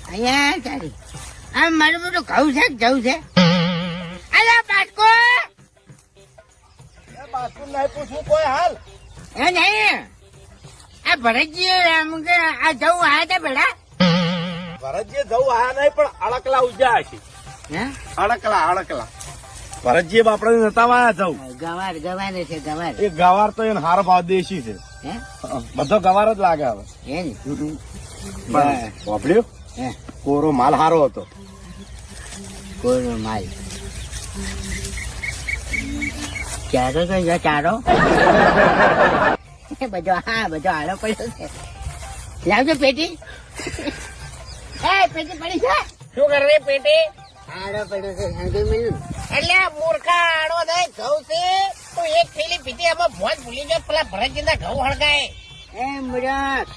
અહીંયા તારી આ મારું બધું ઘઉં છે જવું છે. અલા બાટકો બાથરૂમ નહીં પૂછવું કોઈ હાલ. એ નહીં આ ભરતજી આમ કે આ જવું આ હતા બેડા ભરતજી જવું આયા નહીં પણ અડકલા ઉજ્યા છે. હે અડકલા ભરતજી બાપડે નતા વાયા જવું. ગવાર ગવાર છે ગવાર એ ગવાર તો એને હારો ભાવ દેશી છે. હે બધો ગવાર જ લાગે હવે. હે ને વાપર્યો હે કોરો માલ હારો હતો. કોનો માલ ચારો તો જો ચારો બધો હારો પડ્યો છે. લાવજો પેટી. એ પેટી પડી છે. શું કરે રે પેટી? હારો પડ્યો છે સાંજે મળ્યું. એટલે આ મૂર્ખા આડો થાય ઘઉં છે તો એક થેલી પીધી એમાં ભોજ ભૂલી ગયો પેલા ભરતજી ના ઘઉં હળગાય. એ મુરત